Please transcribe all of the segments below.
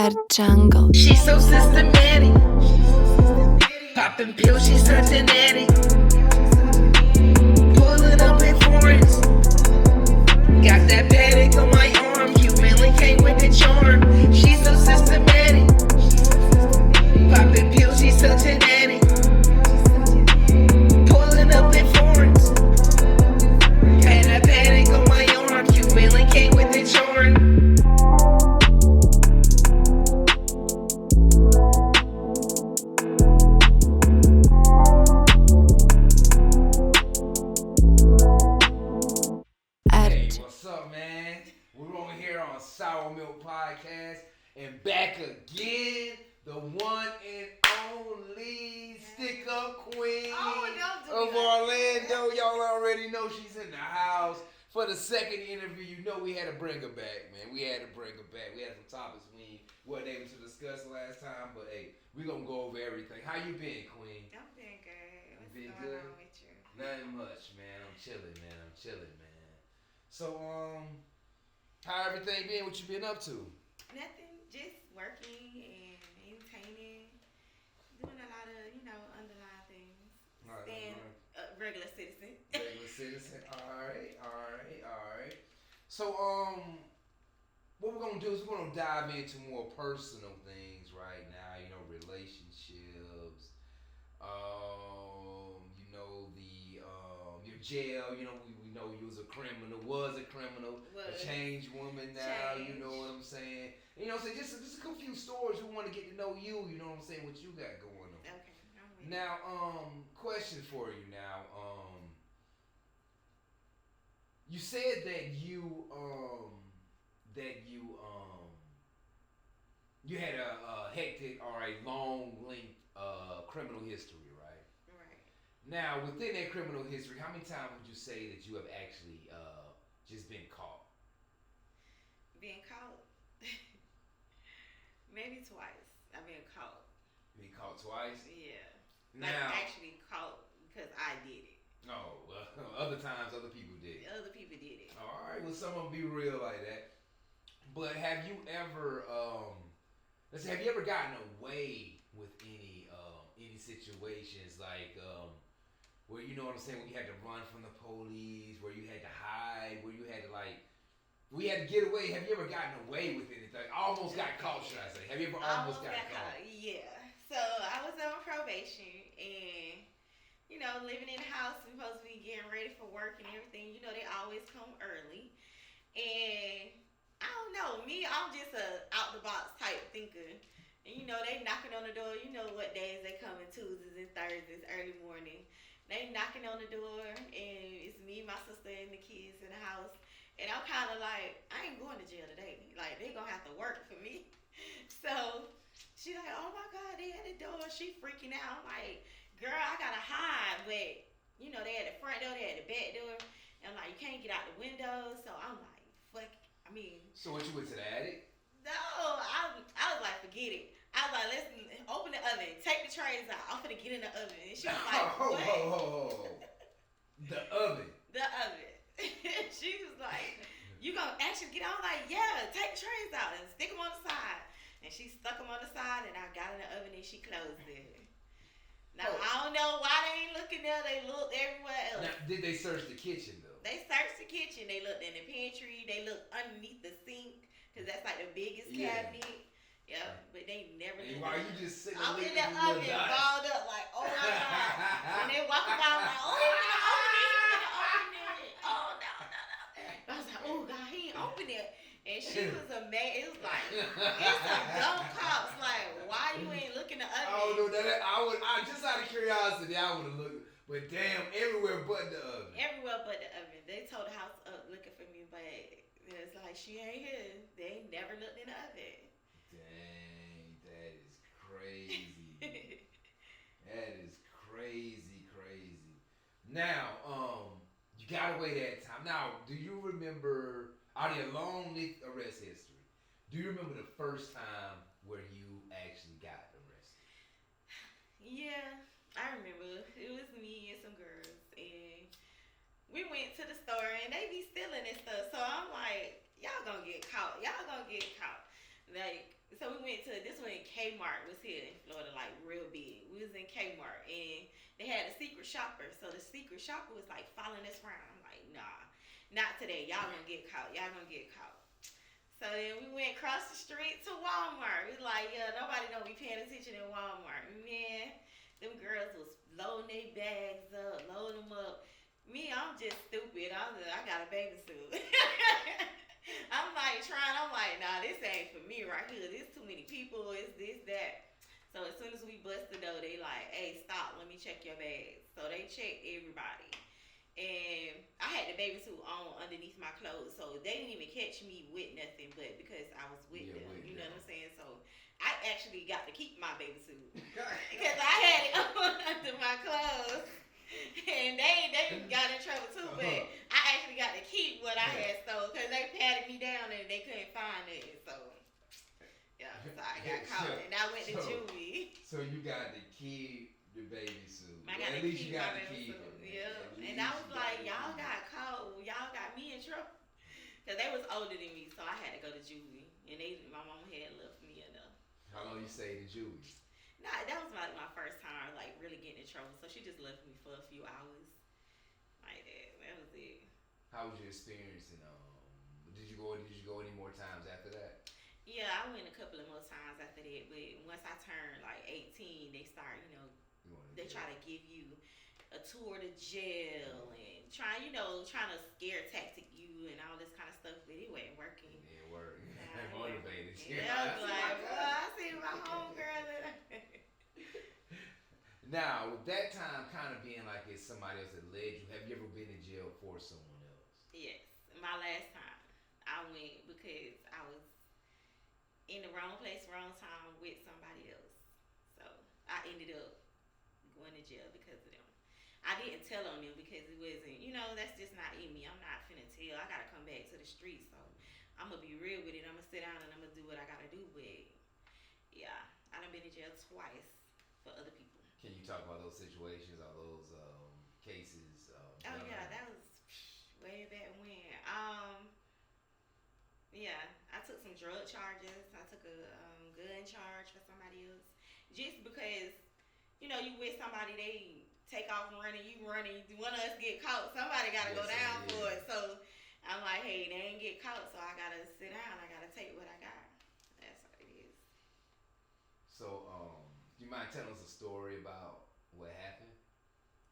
At Jungle. She's so systematic. Popping pills, she's such an addict. Pulling up in foreigns. Got that paddock on my arm. Cuban link came with the charm. She's so systematic. Popping pills, she's such an addict. Pulling up in foreigns. Had that paddock on my arm. Cuban link came with the charm. Sour Milk Podcast, and back again, the one and only Stick Up Queen of Orlando. Y'all already know she's in the house for the second interview. You know we had to bring her back, man. We had some topics we wasn't able to discuss last time, but hey, we gonna go over everything. How you been, Queen? I'm doing good. What's going on with you? Nothing much, man. I'm chilling, man. So, how everything been? What you been up to? Nothing. Just working and maintaining. Doing a lot of, underlying things. Staying a regular citizen. All right. So, what we're gonna do is we're gonna dive into more personal things right now. Relationships. Your jail. We know you was a criminal, a changed woman now. You know what I'm saying? Just a few stories. We want to get to know you. You know what I'm saying? What you got going on? Okay. Now, question for you. Now, you said that you had a hectic or a long length criminal history, right? Right. Now, within that criminal history, how many times would you say that you have actually just been caught? Being caught? Maybe twice. I've been caught. Been caught twice? Yeah. Now, actually caught because I did it. No, other times other people did it. Other people did it. All right, well, some of them be real like that. But have you ever, have you ever gotten away with any situations like where you know what I'm saying, where you had to run from the police, where you had to hide, where you had to get away? Have you ever gotten away with anything? Almost got caught, should I say? Have you ever almost got caught? Yeah. So I was on probation and living in the house, we're supposed to be getting ready for work and everything. They always come early. And I don't know, I'm just a out the box type thinker. And they knocking on the door. You know what days they coming, Tuesdays and Thursdays, early morning. They knocking on the door, and it's me, my sister, and the kids in the house. And I'm kind of like, I ain't going to jail today. Like, they gonna have to work for me. So she like, oh my God, they at the door. She freaking out. I'm like, girl, I gotta hide. But they at the front door, they at the back door. And I'm like, you can't get out the window. So I'm like, fuck. So what, you went to the attic? No, I was like, forget it. I was like, let's open the oven, take the trays out. I'm gonna get in the oven. And she was like, what? The oven. The oven. She was like, you gonna actually get out? I'm like, yeah, take the trays out and stick them on the side. And she stuck them on the side, and I got in the oven and she closed it. Now, I don't know why they ain't looking there. They looked everywhere else. Now, did they search the kitchen, though? They searched the kitchen. They looked in the pantry. They looked underneath the sink, because that's like the biggest cabinet. Yeah, but they never did. Why you just sitting I'm in the oven, balled up like, oh my God. And they walking by like, oh, open it. Oh, no. I was like, oh God, he ain't open it. And she was amazed. It was like, it's some dumb cops. Like, why you ain't looking in the oven? I don't know. I just out of curiosity, I would have looked. But damn, everywhere but the oven. Everywhere but the oven. They told the house up looking for me, but it's like, she ain't here. They ain't never looked in the oven. Dang, that is crazy. That is crazy. Now, you got away that time. Now, do you remember, out of your long arrest history, do you remember the first time where you actually got arrested? Yeah, I remember. It was me and some girls, and we went to the store, and they be stealing and stuff. So I'm like, y'all gonna get caught. Like, So we went to this one in Kmart was here in Florida, like real big. We was in Kmart and they had a secret shopper. So the secret shopper was like following us around. I'm like, nah, not today. Y'all gonna get caught. Y'all gonna get caught. So then we went across the street to Walmart. We was like, yeah, nobody gonna be paying attention in Walmart. Man, them girls was loading their bags up, loading them up. Me, I'm just stupid. I got a baby suit. I'm like, nah, this ain't for me right here. There's too many people. It's this, that. So as soon as we bust the door, they like, hey, stop. Let me check your bags. So they checked everybody. And I had the baby suit on underneath my clothes. So they didn't even catch me with nothing but because I was with them. You know what I'm saying? So I actually got to keep my baby suit. Because I had it on under my clothes. And they got in trouble too, but I actually got to keep what I had stole because they patted me down and they couldn't find it. So, yeah, so I got caught and I went to juvie. So you got to keep the baby suit. At least you got to keep it. Yeah, and I was like, y'all got caught. Y'all got me in trouble. Because they was older than me, so I had to go to juvie. And my mama had left me enough. How long you stayed in juvie? Nah, that was like my first time, like really getting in trouble. So she just left me for a few hours, like that. That was it. How was your experience? And did you go any more times after that? Yeah, I went a couple of more times after that. But once I turned like 18, they start, they try to give you a tour to jail and trying to scare tactic you and all this kind of stuff. But it wasn't working. It didn't work. Motivated. Yeah, I was like, I see my homegirl. Now, with that time kind of being like it's somebody else that led you, have you ever been in jail for someone else? Yes. My last time, I went because I was in the wrong place, wrong time with somebody else. So, I ended up going to jail because of them. I didn't tell on them because it wasn't, that's just not in me. I'm not finna tell. I gotta come back to the streets, so I'm gonna be real with it. I'm gonna sit down and I'm gonna do what I gotta do. But, yeah, I done been in jail twice for other people. Can you talk about those situations or those cases? Oh yeah, that was way back when. Yeah, I took some drug charges. I took a gun charge for somebody else, just because you with somebody, they take off running, you running. One of us get caught, somebody gotta go down for it. So I'm like, hey, they ain't get caught, so I gotta sit down. I gotta take what I got. That's what it is. So do you mind telling us a story about what happened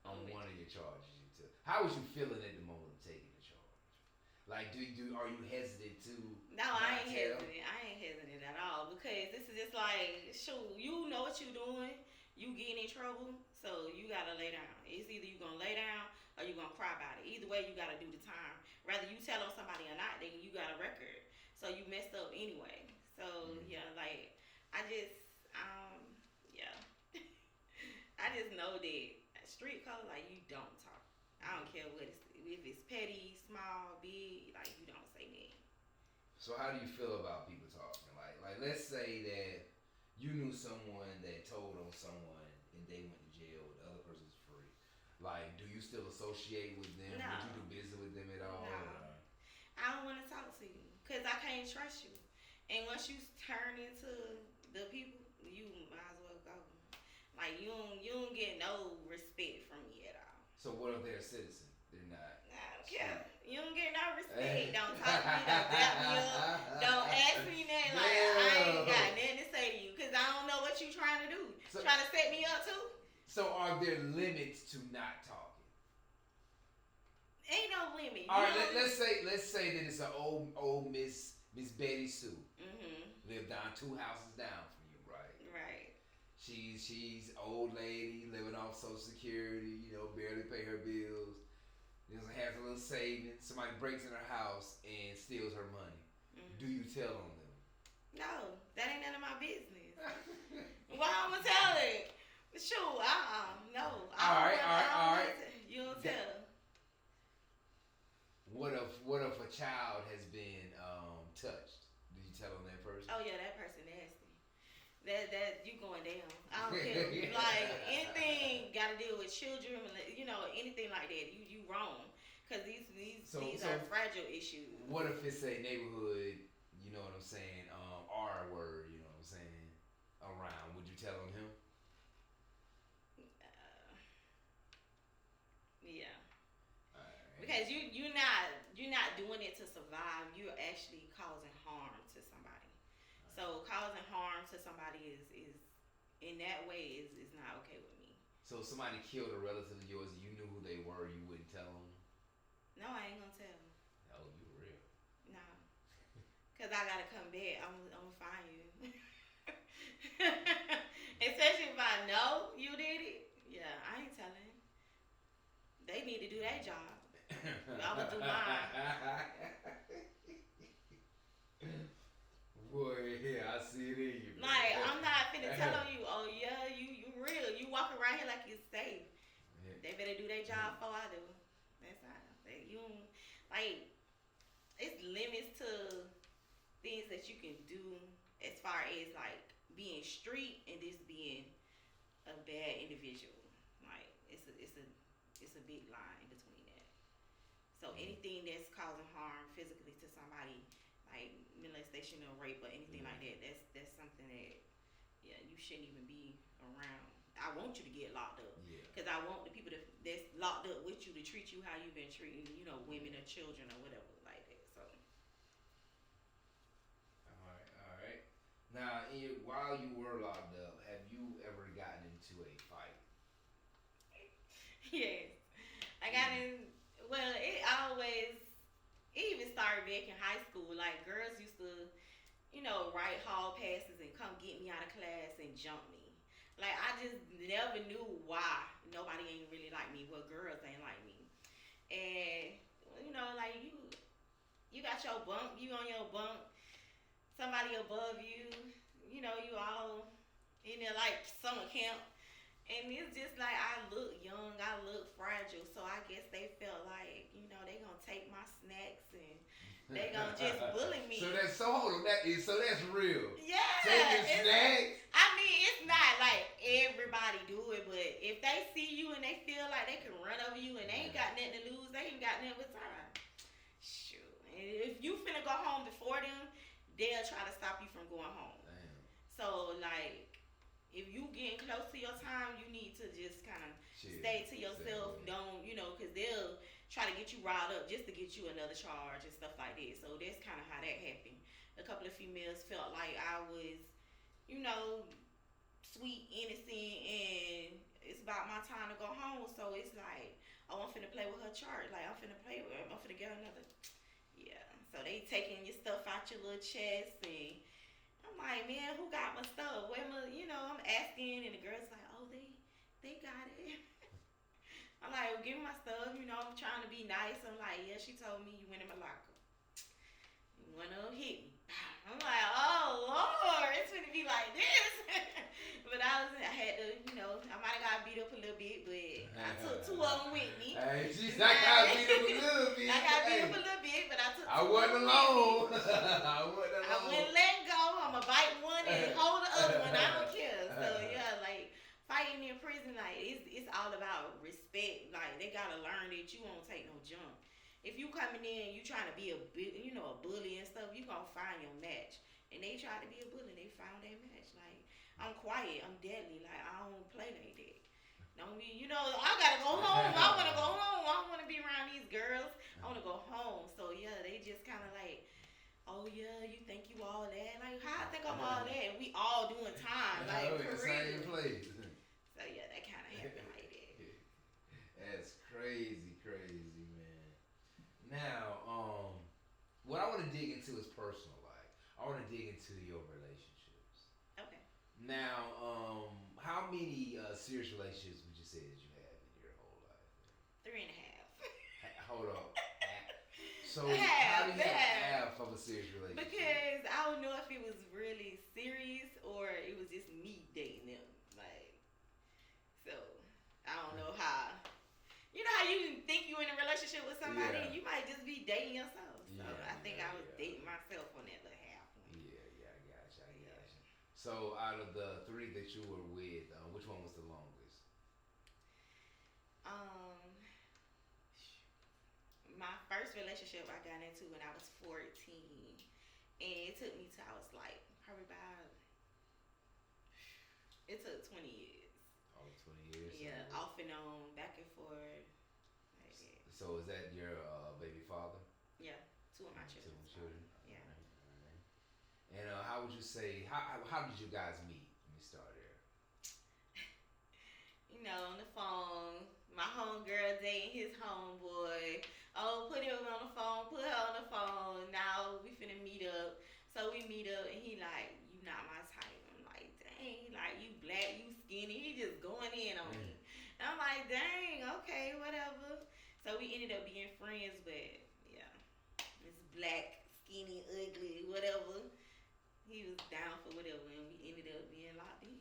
on one of your charges you took? How was you feeling at the moment of taking the charge? Like, are you hesitant to? No, I ain't hesitant. I ain't hesitant at all because this is just like, shoot, you know what you're doing. You getting in trouble, so you gotta lay down. It's either you gonna lay down or you gonna cry about it. Either way, you gotta do the time. Whether you tell on somebody or not, then you got a record. So you messed up anyway. So yeah, like I just I just know that street code, like, you don't talk. I don't care what if it's petty, small, big, like, you don't say that. So how do you feel about people talking? Like let's say that you knew someone that told on someone and they went to jail, the other person's free. Like, do you still associate with them? No. Would you do business with them at all? No. I don't want to talk to you because I can't trust you. And once you turn into the people, you might as well go. Like, you don't get no respect from me at all. So what if they're a citizen? They're not. I don't care. You don't get no respect. Don't talk to me. Don't dap me up. Don't ask me nothing. Like, I ain't got nothing to say to you because I don't know what you trying to do. So, trying to set me up too? So are there limits to not talking? Ain't no limit. All right, let's say that it's an old Miss Betty Sue. Lived down 2 houses down from you, right? Right. She's old lady living off Social Security, barely pay her bills. Doesn't have a little savings. Somebody breaks in her house and steals her money. Do you tell on them? No, that ain't none of my business. Why I'm gonna tell it? Sure, no. All right. You don't tell. What if a child has been touched? Do you tell on that person? Oh yeah, that person nasty. That you going down. I don't care. Like, anything got to deal with children, anything like that. You wrong. Because these are fragile issues. What if it's a neighborhood, you know what I'm saying, R word, you know what I'm because you're not doing it to survive. You're actually causing harm to somebody. So causing harm to somebody is in that way is not okay with me. So if somebody killed a relative of yours and you knew who they were, you wouldn't tell them? No, I ain't gonna tell them. Oh, you real. No. Because I gotta come back. I'm gonna find you. Especially if I know you did it. Yeah, I ain't telling. They need to do their job. I would do mine. Boy, yeah, I see it in you. Like, I'm not finna tell on you, oh yeah, you real. You walk around here like you're safe. Yeah. They better do their job before I do. That's not, you don't, like, it's limits to things that you can do as far as, like, being street and just being a bad individual. Like, it's a big line between that. So anything that's causing harm physically to somebody, like molestation or rape or anything like that, that's something that, yeah, you shouldn't even be around. I want you to get locked up. Because I want the people that's locked up with you to treat you how you've been treating, women or children or whatever like that. So. All right. Now, while you were locked up, have you ever gotten into a fight? Yes. I got in, well, it even started back in high school. Like, girls used to, write hall passes and come get me out of class and jump me. Like, I just never knew why nobody ain't really like me. Well, girls ain't like me. And, like, you got your bunk, you on your bunk, somebody above you, you all in there like summer camp. And it's just like, I look young, I look fragile, so I guess they felt like, they gonna take my snacks and they gonna just bully me. So that's real. Yeah. Taking snacks. I mean, it's not like everybody do it, but if they see you and they feel like they can run over you and they ain't got nothing to lose, they ain't got nothing but time. Shoot. And if you finna go home before them, they'll try to stop you from going home. Damn. So, like, if you getting close to your time, you need to just kind of stay to yourself. Don't, because they'll try to get you riled up just to get you another charge and stuff like that. So that's kind of how that happened. A couple of females felt like I was, sweet, innocent, and it's about my time to go home. So it's like, oh, I'm finna play with her charge. Like, I'm finna play with her. I'm finna get another. Yeah. So they taking your stuff out your little chest and I'm like, man, who got my stuff? Where my, I'm asking, and the girl's like, oh, they got it. I'm like, well, give me my stuff. I'm trying to be nice. I'm like, yeah, she told me you went in my locker. One of them hit me. I'm like, oh Lord, it's gonna be like this. But I had to, I might have got beat up a little bit, but I took two of them with me. Hey, I got beat up a little bit. I got beat up a little bit, but I took two. I wasn't alone. I wouldn't let go. I'ma bite one and hold the other one. I don't care. So yeah, like fighting in prison, like it's all about respect. Like they gotta learn that you won't take no jump. If you coming in, you trying to be a bully and stuff, you gonna find your match. And they tried to be a bully, they found their match. Like I'm quiet, I'm deadly. Like I don't play like that. Don't be, I gotta go home. I wanna go home. I don't wanna be around these girls. I wanna go home. So yeah, they just kind of like, oh yeah, you think you all that? Like how I think I'm all that? And we all doing time, like for real. Same place. So yeah, that kind of happened like that. That's crazy, man. Now, what I want to dig into is personal life. I want to dig into your relationships. Okay. Now, how many serious relationships would you say that you had in your whole life? 3.5. Hold on. So how do you have half of a serious relationship? Because I don't know if it was really serious or it was just me dating them. Like, so I don't know how. You know how you think you in a relationship with somebody, you might just be dating yourself. So I think I was dating myself on that little half one. Yeah, I got you. So out of the 3 that you were with, which one was the longest? My first relationship I got into when I was 14, and it took me till I was like probably about. It took 20 years. Oh, 20 years. Yeah, off and on, back and forth. Like that. So is that your baby father? Yeah, two of my Two children. children. Yeah. Alright. And how would you say how did you guys meet? Let me start there. You know, on the phone, my homegirl dating his homeboy. Oh, put him on the phone, put her on the phone. Now we finna meet up. So we meet up and he like, you not my type. I'm like, dang, like you black, you skinny. He just going in on me. And I'm like, dang, okay, whatever. So we ended up being friends, but yeah, this black, skinny, ugly, whatever. He was down for whatever, and we ended up being locked in.